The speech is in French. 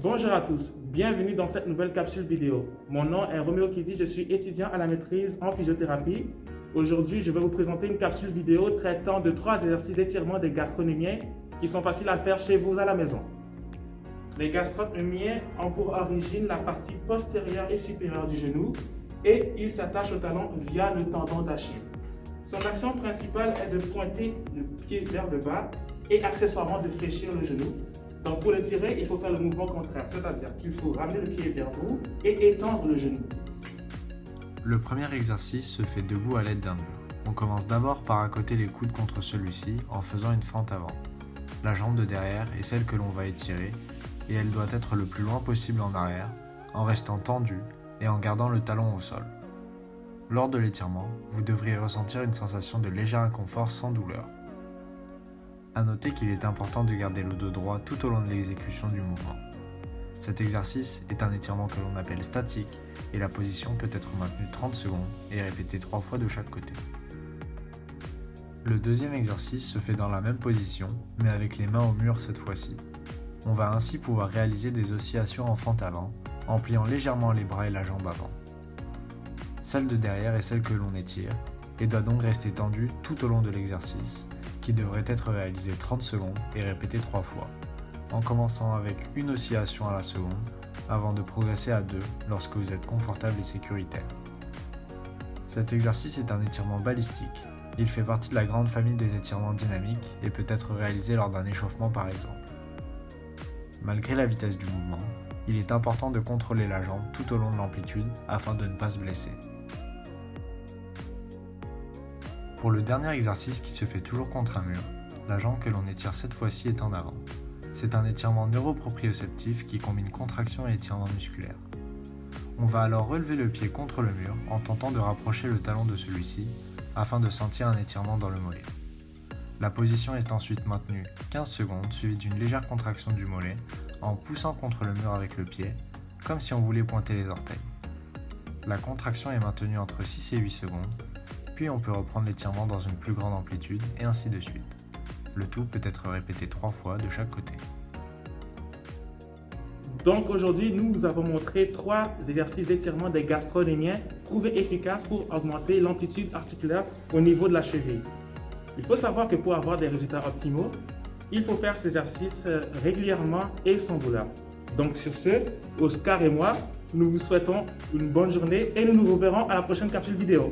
Bonjour à tous, bienvenue dans cette nouvelle capsule vidéo. Mon nom est Roméo Kidi, je suis étudiant à la maîtrise en physiothérapie. Aujourd'hui, je vais vous présenter une capsule vidéo traitant de 3 exercices d'étirement des gastrocnémiens qui sont faciles à faire chez vous à la maison. Les gastrocnémiens ont pour origine la partie postérieure et supérieure du genou et ils s'attachent au talon via le tendon d'Achille. Son action principale est de pointer le pied vers le bas et accessoirement de fléchir le genou. Donc pour le tirer, il faut faire le mouvement contraire, c'est-à-dire qu'il faut ramener le pied vers vous et étendre le genou. Le premier exercice se fait debout à l'aide d'un mur. On commence d'abord par accoter les coudes contre celui-ci en faisant une fente avant. La jambe de derrière est celle que l'on va étirer et elle doit être le plus loin possible en arrière, en restant tendue et en gardant le talon au sol. Lors de l'étirement, vous devriez ressentir une sensation de léger inconfort sans douleur. A noter qu'il est important de garder le dos droit tout au long de l'exécution du mouvement. Cet exercice est un étirement que l'on appelle statique et la position peut être maintenue 30 secondes et répétée 3 fois de chaque côté. Le deuxième exercice se fait dans la même position, mais avec les mains au mur cette fois-ci. On va ainsi pouvoir réaliser des oscillations en fente avant, en pliant légèrement les bras et la jambe avant. Celle de derrière est celle que l'on étire et doit donc rester tendue tout au long de l'exercice, qui devrait être réalisé 30 secondes et répété 3 fois, en commençant avec une oscillation à la seconde, avant de progresser à 2 lorsque vous êtes confortable et sécuritaire. Cet exercice est un étirement balistique. Il fait partie de la grande famille des étirements dynamiques et peut être réalisé lors d'un échauffement par exemple. Malgré la vitesse du mouvement, il est important de contrôler la jambe tout au long de l'amplitude afin de ne pas se blesser. Pour le dernier exercice qui se fait toujours contre un mur, la jambe que l'on étire cette fois-ci est en avant. C'est un étirement neuroproprioceptif qui combine contraction et étirement musculaire. On va alors relever le pied contre le mur en tentant de rapprocher le talon de celui-ci afin de sentir un étirement dans le mollet. La position est ensuite maintenue 15 secondes suivie d'une légère contraction du mollet en poussant contre le mur avec le pied, comme si on voulait pointer les orteils. La contraction est maintenue entre 6 et 8 secondes, puis on peut reprendre l'étirement dans une plus grande amplitude et ainsi de suite. Le tout peut être répété 3 fois de chaque côté. Donc aujourd'hui, nous vous avons montré 3 exercices d'étirement des gastrocnémiens prouvés efficaces pour augmenter l'amplitude articulaire au niveau de la cheville. Il faut savoir que pour avoir des résultats optimaux, il faut faire ces exercices régulièrement et sans douleur. Donc sur ce, Oscar et moi, nous vous souhaitons une bonne journée et nous nous reverrons à la prochaine capsule vidéo.